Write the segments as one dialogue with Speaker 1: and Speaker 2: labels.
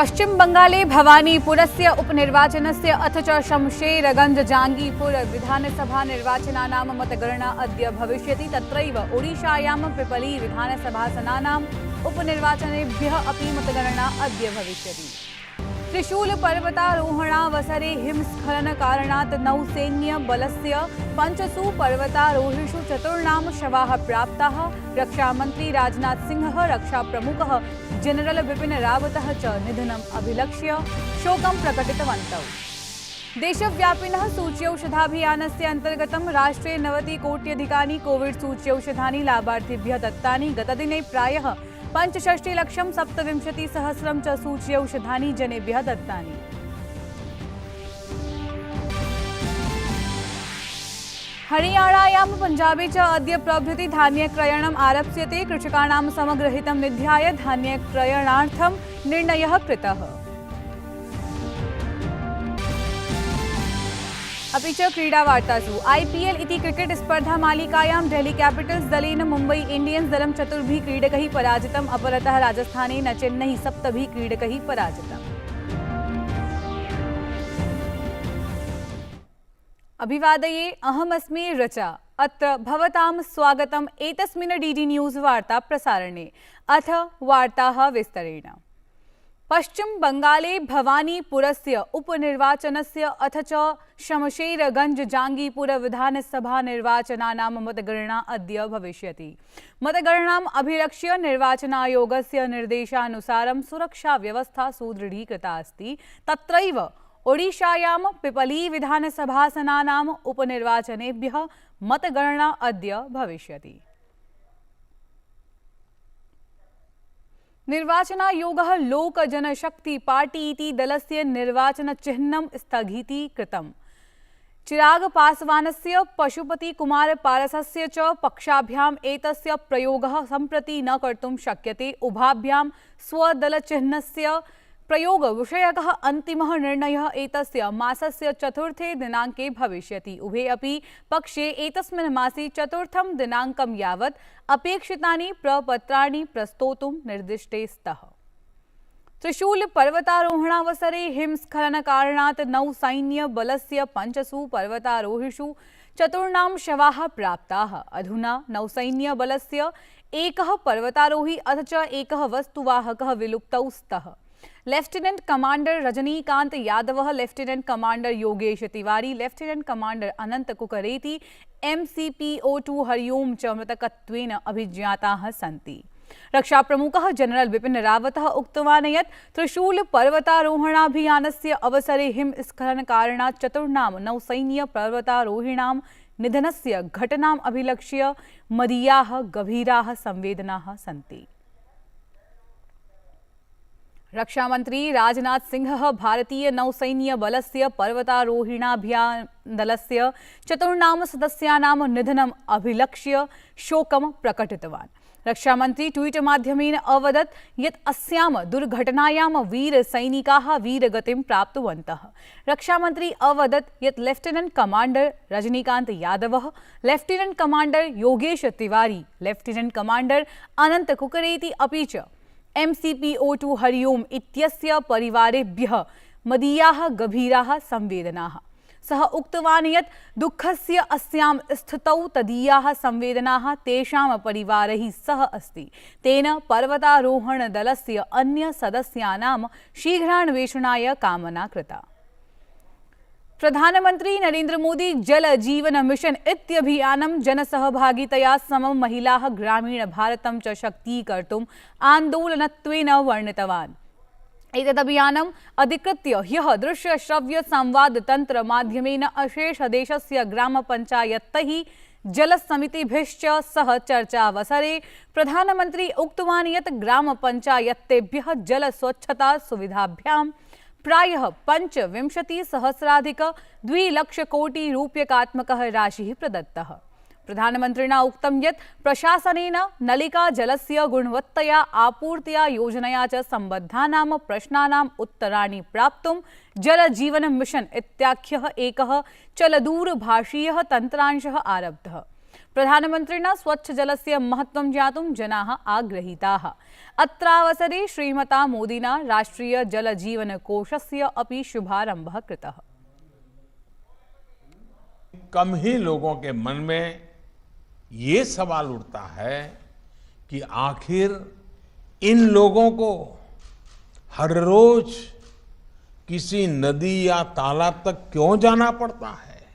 Speaker 1: पश्चिम बंगाले भवानीपुरस्य उपनिर्वाचनस्य अथ च शमशेरगंज जांगीपुर विधानसभा निर्वाचनानां मतगणना अद्य भविष्यति। तत्रैव ओडिशायां पिपली विधानसभासनानाम् उपनिर्वाचनेभ्यः अपि मतगणना अद्य भविष्यति। त्रिशूल पर्वतारोहणावसरे हिमस्खलनकारणात् नौसैन्यबलस्य 5 पर्वतारोहिषु 4 शवाः प्राप्ताः। रक्षामन्त्री राजनाथ सिंहः, रक्षाप्रमुखः जनरल बिपिन रावतः च निधनम् अभिलक्ष्य शोकं प्रकटितवन्तौ। देशव्यापिनः सूच्यौषधाभियानस्य अन्तर्गतं राष्ट्रे 90 कोविड सूच्यौषधानि लाभार्थिभ्यः दत्तानि। गतदिने प्रायः 65,27,000 च सूच्यौषधानि जनेभ्यः दत्तानि। हरियाणायां पञ्जाबे च अद्य प्रभृति धान्यक्रयणम् आरप्स्यते। कृषकाणां समग्रहितं निध्याय धान्यक्रयणार्थं निर्णयः कृतः। अपि च क्रीडावार्तासु IPL इति क्रिकेट स्पर्धा मालिकायां डेल्ही कैपिटल्स दलेन मुम्बई इंडियंस दलं 4 क्रीडकैः पराजितम्। अपरतः राजस्थानेन चेन्नई 7 क्रीडकैः पराजितम्। अभिवादये, अहमस्मि रचा। अत्र भवतां स्वागतम् एतस्मिन् डीडी न्यूज़ वार्ता प्रसारणे। अथ वार्ताः विस्तरेण। पश्चिम बंगाले भवानीपुरस्य उपनिर्वाचनस्य अथ च शमशेरगंज जांगीपुर विधानसभा निर्वाचनानां मतगणना अद्य भविष्यति। मतगणनाम् अभिलक्ष्य निर्वाचनायोगस्य निर्देशानुसारं सुरक्षा व्यवस्था सुदृढीकृता अस्ति। तत्रैव ओडिशायां पिपली विधानसभासनानाम् उपनिर्वाचनेभ्यः मतगणना अद्य भविष्यति। निर्वाचनायोगः लोक जनशक्ति पार्टी इति दलस्य निर्वाचनचिह्नं स्थगितीकृतम्। चिराग पासवानस्य, पशुपति कुमार पारसस्य च पक्षाभ्याम् एतस्य प्रयोगः सम्प्रति न कर्तुं शक्यते। उभाभ्यां स्वदलचिह्नस्य प्रयोगविषयकः अन्तिमः निर्णयः एतस्य मासस्य 4 दिनाङ्के भविष्यति। उभे अपि पक्षे एतस्मिन् मासे 4 दिनाङ्कं यावत् अपेक्षितानि प्रपत्राणि प्रस्तोतुं निर्दिष्टे स्तः। त्रिशूल पर्वतारोहणावसरे हिमस्खलनकारणात् नौसैन्यबलस्य 5 पर्वतारोहिषु 4 शवाः प्राप्ताः। अधुना नौसैन्यबलस्य 1 पर्वतारोही अथ च 1 वस्तुवाहकः विलुप्तौ स्तः। Lieutenant commander Rajnikant Yadav, lieutenant commander Yogesh Tiwari, lieutenant commander Anant Kukreti, MCPO2 Hariom च मृतकत्वेन अभिज्ञाताः सन्ति। रक्षाप्रमुखः जनरल बिपिन रावतः उक्तवान् यत् त्रिशूल पर्वतारोहणाभियानस्य अवसरे हिमस्खलनकारणात् 4 नौसैन्य पर्वतारोहिणां निधनस्य घटनाम् अभिलक्ष्य मदीयाः गभीराः संवेदनाः सन्ति। रक्षामंत्री राजनाथ सिंहः भारतीय नौसैन्य बलस्य पर्वतारोहिणाभियानदलस्य 4 सदस्यानां निधनम् अभिलक्ष्य शोकं प्रकटितवान्। रक्षामंत्री ट्वीट माध्यमेन अवदत् यत् अस्यां दुर्घटनायां वीरसैनिकाः वीरगतिं प्राप्तवन्तः। रक्षामंत्री अवदत् यत् लेफ्टिनेंट कमांडर रजनीकांत यादवः, lieutenant commander Yogesh Tiwari, lieutenant commander Anant Kukreti अपि च MCPO2 हरिओम इत्यस्य परिवारेभ्यः मदीयाः गभीराः संवेदनाः। सः उक्तवान् यत् दुःखस्य अस्यां स्थितौ तदीयाः संवेदनाः तेषां परिवारैः सह अस्ति। तेन पर्वतारोहणदलस्य अन्य सदस्यानां शीघ्रान्वेषणाय कामना कृता। प्रधानमंत्री नरेंद्र मोदी जल जीवन मिशन इत्यभियानं जनसहभागितया समं महिलाः ग्रामीण भारतं च शक्तीकर्तुम् आन्दोलनत्वेन वर्णितवान्। एतदभियानम् अधिकृत्य ह्यः दृश्य श्रव्य संवाद तंत्र माध्यमेन अशेषदेशस्य ग्रामपञ्चायतैः जलसमितिभिश्च सह चर्चावसरे प्रधानमंत्री उक्तवान् यत् ग्रामपञ्चायतेभ्यः जलस्वच्छता सुविधाभ्यां प्रायः 25,सहस्राधिक-2,00,000 राशिः प्रदत्तः। प्रधानमन्त्रिणा उक्तं यत् प्रशासनेन नलिका जलस्य गुणवत्तया आपूर्त्या योजनया च सम्बद्धानां प्रश्नानाम् उत्तराणि प्राप्तुं जल जीवन मिशन इत्याख्यः एकः चलदूरभाषीयः तन्त्रांशः आरब्धः। प्रधानमन्त्रिणा स्वच्छजलस्य महत्त्वं ज्ञातुं जनाः आग्रहीताः। अत्रावसरे श्रीमता मोदिना राष्ट्रिय जल जीवन कोषस्य अपि शुभारम्भः कृतः।
Speaker 2: कम ही लोगों के मन में ये सवाल उठता है कि आखिर इन लोगों को हर रोज किसी नदी या तालाब तक क्यों जाना पड़ता है?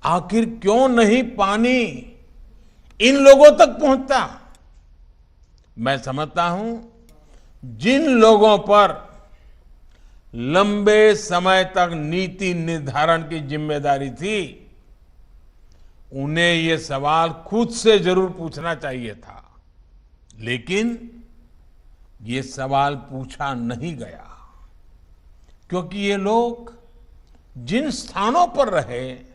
Speaker 2: आखिर क्यों नहीं पानी इन लोगों तक पहुंचता? मैं समझता हूं जिन लोगों पर लंबे समय तक नीति निर्धारण की जिम्मेदारी थी, उन्हें यह सवाल खुद से जरूर पूछना चाहिए था, लेकिन ये सवाल पूछा नहीं गया, क्योंकि ये लोग जिन स्थानों पर रहे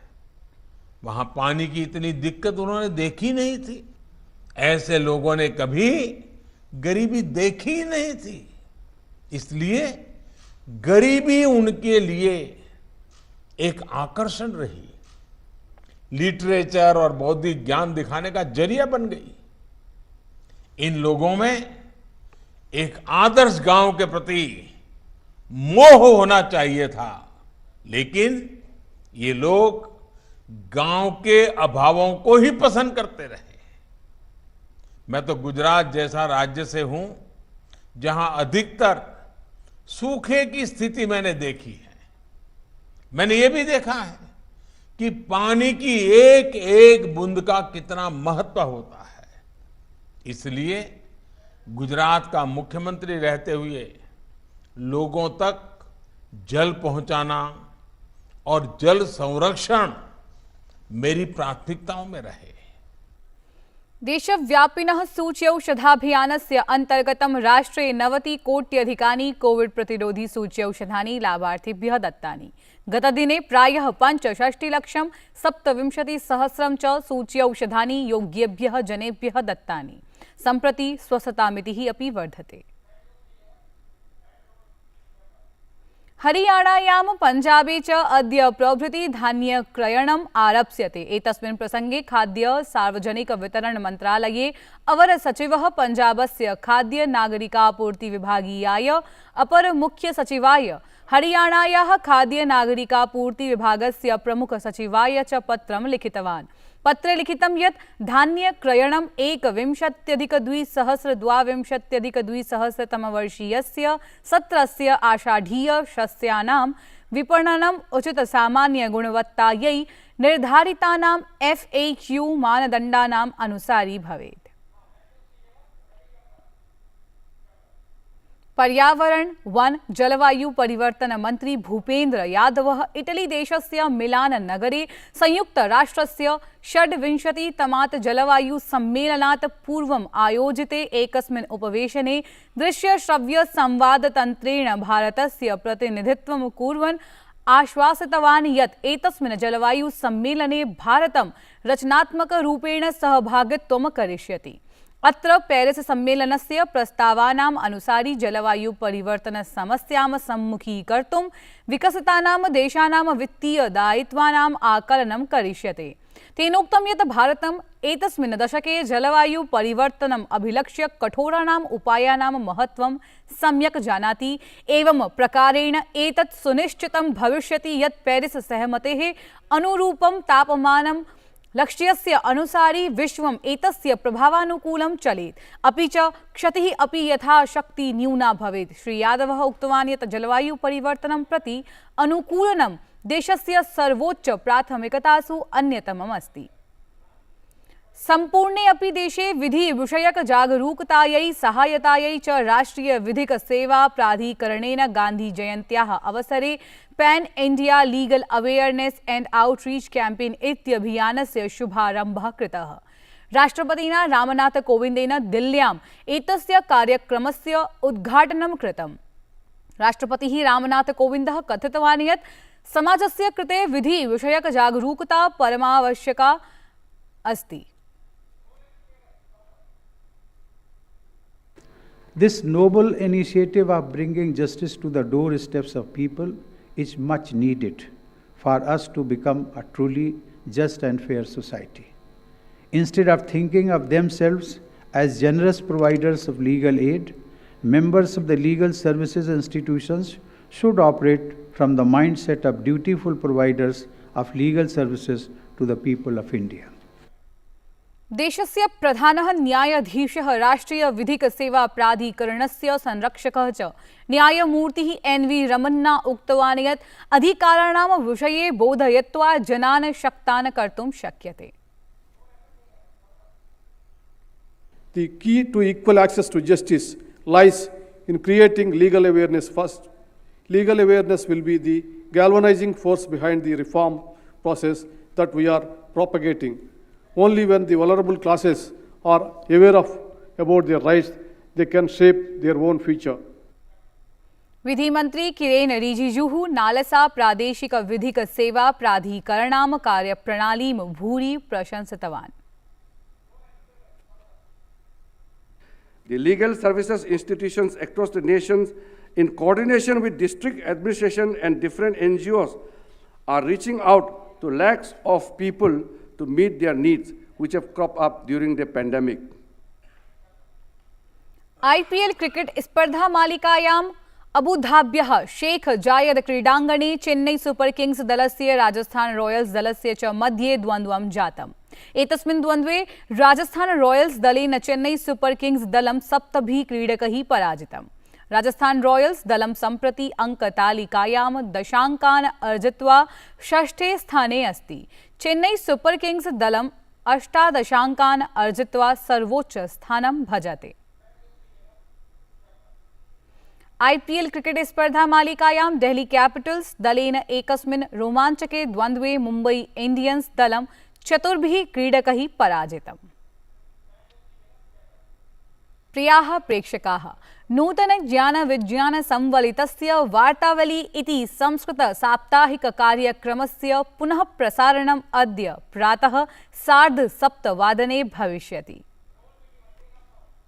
Speaker 2: वहां पानी की इतनी दिक्कत उन्होंने देखी नहीं थी। ऐसे लोगों ने कभी गरीबी देखी ही नहीं थी, इसलिए गरीबी उनके लिए एक आकर्षण रही, लिटरेचर और बौद्धिक ज्ञान दिखाने का जरिया बन गई। इन लोगों में एक आदर्श गांव के प्रति मोह होना चाहिए था, लेकिन ये लोग गांव के अभावों को ही पसंद करते रहे। मैं तो गुजरात जैसा राज्य से हूं, जहां अधिकतर सूखे की स्थिति मैंने देखी है। मैंने ये भी देखा है कि पानी की एक एक बूंद का कितना महत्व होता है। इसलिए गुजरात का मुख्यमंत्री रहते हुए लोगों तक जल पहुंचाना और जल संरक्षण मेरी प्राथमिकताओं में रहे।
Speaker 1: देशव्यापिनः सूच्यौषधाभियानस्य अन्तर्गतं राष्ट्रे 90 कोट्यधिकानि कोविड प्रतिरोधी सूच्यौषधानि लाभार्थिभ्यः दत्तानि। गतदिने प्रायः 65,27,000 च सूच्यौषधानि योग्येभ्यः जनेभ्यः दत्तानि। सम्प्रति स्वस्थतामितिः अपि वर्धते। हरियाणायां पञ्जाबे च अद्य प्रभृति धान्यक्रयणम् आरप्स्यते। एतस्मिन् प्रसङ्गे खाद्य सार्वजनिक वितरण मन्त्रालये अवर सचिवः पञ्जाबस्य खाद्य नागरिकापूर्ति विभागीयाय अपर मुख्य सचिवाय हरियाणायाः खाद्य नागरिकापूर्ति विभागस्य प्रमुख सचिवाय च पत्रं लिखितवान्। पत्रे लिखितं यत् धान्यक्रयणं 21-22-2022 सत्रस्य आषाढीय शस्यानां विपणनम् उचित सामान्य गुणवत्तायै निर्धारितानां FAQ मानदण्डानाम् अनुसारी भवेत्। पर्यावरण वन जलवायु परिवर्तन मंत्री भूपेन्द्र यादवः इटली देशस्य मिलान नगरे संयुक्त राष्ट्रस्य 26तमात् जलवायु सम्मेलनात् पूर्वम् आयोजिते एकस्मिन् उपवेशने दृश्य श्रव्य संवाद तन्त्रेण भारतस्य प्रतिनिधित्वं कुर्वन् आश्वासितवान् यत् एतस्मिन् जलवायु सम्मेलने भारतं रचनात्मकरूपेण सहभागित्वं करिष्यति। अत्र पेरिस सम्मेलनस्य प्रस्तावानाम् अनुसारी जलवायु परिवर्तन समस्यां सम्मुखीकर्तुं विकसितानां देशानां वित्तीय दायित्वानाम् आकलनं करिष्यते। तेनोक्तं यत् भारतम् एतस्मिन् दशके जलवायु परिवर्तनम् अभिलक्ष्य कठोराणाम् उपायानां महत्त्वं सम्यक् जानाति। एवं प्रकारेण एतत् सुनिश्चितं भविष्यति यत् पेरिस सहमतेः अनुरूपं तापमानं लक्ष्यस्य अनुसारी विश्वम् एतस्य प्रभावानुकूलं चलेत्, अपि च क्षतिः अपि यथाशक्ति न्यूना भवेत्। श्री यादवः उक्तवान् यत् जलवायु परिवर्तनं प्रति अनुकूलनं देशस्य सर्वोच्च प्राथमिकतासु अन्यतमम् अस्ति। सम्पूर्णे अपि देशे विधि विषयक जागरूकतायै सहायतायै च राष्ट्रिय विधिक सेवा प्राधिकरणेन गांधी जयन्त्याः अवसरे pan India legal awareness and outreach campaign इत्यभियानस्य शुभारम्भः कृतः। राष्ट्रपतिना रामनाथ कोविंदेन दिल्ल्याम् एतस्य कार्यक्रमस्य उद्घाटनं कृतम्। राष्ट्रपतिः रामनाथ कोविन्दः कथितवान् यत् समाजस्य कृते विधि विषयक जागरूकता परमावश्यका अस्ति।
Speaker 3: This noble initiative of bringing justice to the doorsteps of people is much needed for us to become a truly just and fair society. Instead of thinking of themselves as generous providers of legal aid, members of the legal services institutions should operate from the mindset of dutiful providers of legal services to the people of India.
Speaker 1: देशस्य प्रधानः न्यायाधीशः राष्ट्रीय विधिक सेवा प्राधिकरणस्य संरक्षकः च न्यायमूर्तिः एन्.वी. रमन्ना उक्तवान् यत् अधिकाराणां विषये बोधयित्वा जनान् शक्तान् कर्तुं शक्यते.
Speaker 4: The key to equal access to justice lies in creating legal awareness first. Legal awareness will be the galvanizing force behind the reform process that we are propagating. Only when the vulnerable classes are aware about their rights, they can shape their own future.
Speaker 1: विधि मंत्री Kiren रिजिजूः NALSA प्रादेशिक विधिक सेवा प्राधिकरणां कार्यप्रणालीं भूरि प्रशंसितवान्.
Speaker 5: The legal services institutions across the nations, in coordination with district administration and different NGOs, are reaching out to lakhs of people to meet their needs, which have cropped up during the pandemic.
Speaker 1: IPL cricket स्पर्धा मालिकायाम् अबुधाब्यः शेख जायद क्रीडाङ्गणे Chennai super Kings दलस्य Rajasthan Royals दलस्य च मध्ये द्वन्द्वं जातम्. एतस्मिन् द्वन्द्वे Rajasthan Royals दलेन चेन्नई सुपर किंग्स दलं 7 क्रीडकैः पराजितम्. राजस्थान रॉयल्स दलं सम्प्रति अंकतालिकायां 10 अंकान् अर्जित्वा षष्ठे स्थाने अस्ति. चेन्नई सुपर किंग्स दलं 18 अंकान् अर्जित्वा सर्वोच्च स्थानं भजते. IPL क्रिकेट स्पर्धा मालिकायां डेल्ही कैपिटल्स दलेन एकस्मिन् रोमाञ्चके द्वन्द्वे मुम्बई इंडियन्स दलं 4 क्रीडकैः पराजितम्. प्रियाः प्रेक्षकाः, नूतन ज्ञान विज्ञान संवलितस्य वार्तावली इति संस्कृत साप्ताहिक कार्यक्रमस्य पुनः प्रसारणम् अद्य प्रातः 7:30 भविष्यति.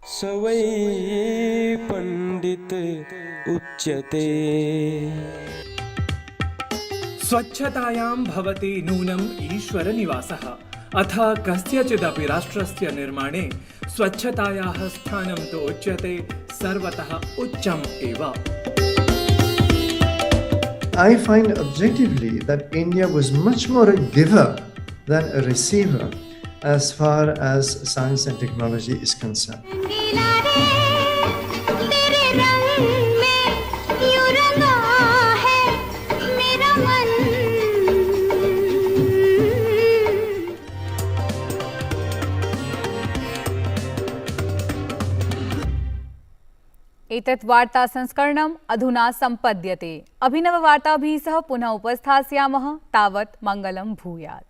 Speaker 6: स वै पंडित उच्यते.
Speaker 7: स्वच्छतायां भवति नूनम् ईश्वरनिवासः. अथ कस्यचिदपि राष्ट्रस्य निर्माणे स्वच्छतायाः स्थानं तु उच्यते सर्वतः उच्चम् एव.
Speaker 8: I find objectively that India was much more a giver than a receiver as far as science and technology is concerned.
Speaker 1: एतत् वार्ता संस्करणम् अधुना सम्पद्यते. अभिनववार्ताभिः सह पुनः उपस्थास्यामः. तावत् मङ्गलं भूयात्.